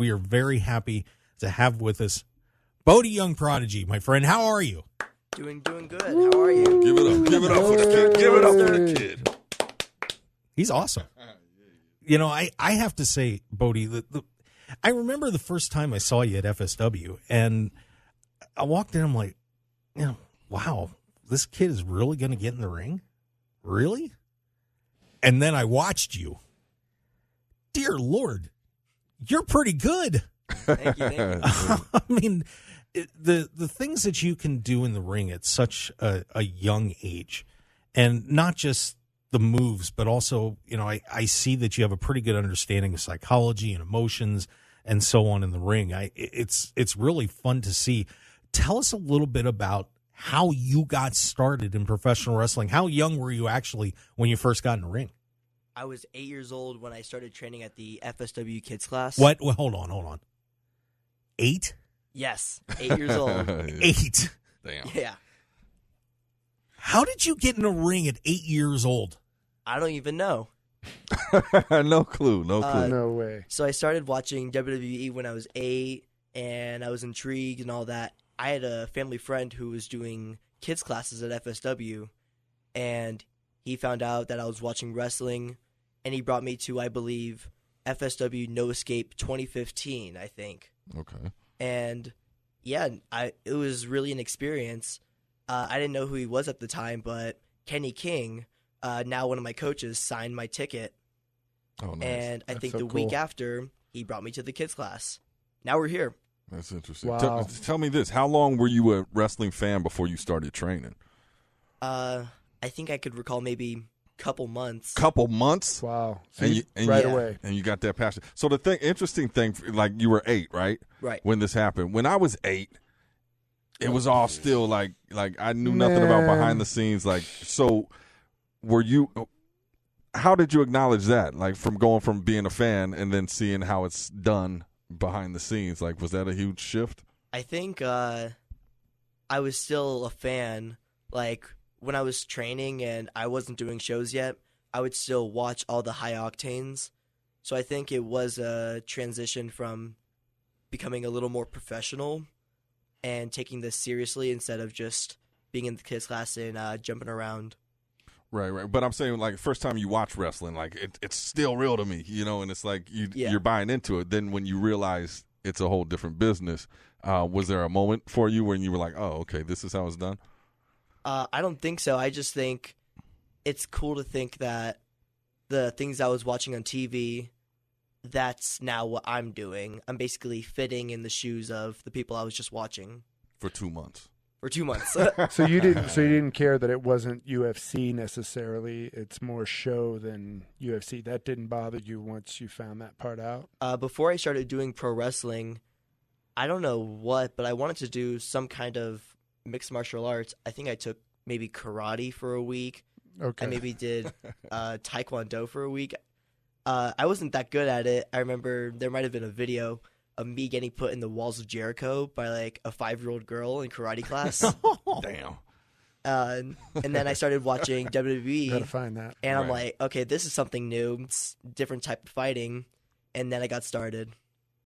we are very happy to have with us Bodhi Young Prodigy. My friend, how are you? Doing good. How are you? Give it up. Give it up for the kid. Give it up for the kid. He's awesome. You know, I have to say, Bodhi, I remember the first time I saw you at FSW, and I walked in, I'm like, wow, this kid is really going to get in the ring? Really? And then I watched you. Dear Lord, you're pretty good. Thank you. I mean, the things that you can do in the ring at such a young age, and not just the moves, but also, I see that you have a pretty good understanding of psychology and emotions and so on in the ring. It's really fun to see. Tell us a little bit about how you got started in professional wrestling. How young were you actually when you first got in the ring? I was 8 years old when I started training at the FSW kids class. What? Well, hold on. 8? Yes, 8 years old. 8. Damn. Yeah. How did you get in a ring at 8 years old? I don't even know. No clue. No way. So I started watching WWE when I was 8, and I was intrigued and all that. I had a family friend who was doing kids classes at FSW, and he found out that I was watching wrestling, and he brought me to, I believe, FSW No Escape 2015, I think. Okay. And yeah, it was really an experience. I didn't know who he was at the time, but Kenny King, now one of my coaches, signed my ticket. Oh, nice. And I think so the cool. week after, he brought me to the kids class. Now we're here. That's interesting. Wow. Tell me this. How long were you a wrestling fan before you started training? I think I could recall maybe a couple months. Couple months? Wow. So And right yeah. away. And you got that passion. So the interesting thing, like you were 8, right? Right. When this happened. When I was 8, it was all still like I knew nothing about behind the scenes. Like, so were you, how did you acknowledge that? Like from going from being a fan and then seeing how it's done behind the scenes? Like, was that a huge shift? I think I was still a fan. Like, when I was training and I wasn't doing shows yet, I would still watch all the high octanes. So I think it was a transition from becoming a little more professional and taking this seriously instead of just being in the kids class and jumping around. Right. But I'm saying, like, first time you watch wrestling, like, it's still real to me, and it's like you're buying into it. Then when you realize it's a whole different business, was there a moment for you when you were like, oh, okay, this is how it's done? I don't think so. I just think it's cool to think that the things I was watching on TV, that's now what I'm doing. I'm basically fitting in the shoes of the people I was just watching. For 2 months. For 2 months. So you didn't care that it wasn't UFC necessarily. It's more show than UFC. That didn't bother you once you found that part out? Before I started doing pro wrestling, I don't know what, but I wanted to do some kind of mixed martial arts. I think I took maybe karate for a week. Okay. I maybe did taekwondo for a week. I wasn't that good at it. I remember there might have been a video of me getting put in the walls of Jericho by like a 5-year-old girl in karate class. Damn. And then I started watching WWE. Gotta find that. And I'm like, okay, this is something new. It's different type of fighting. And then I got started.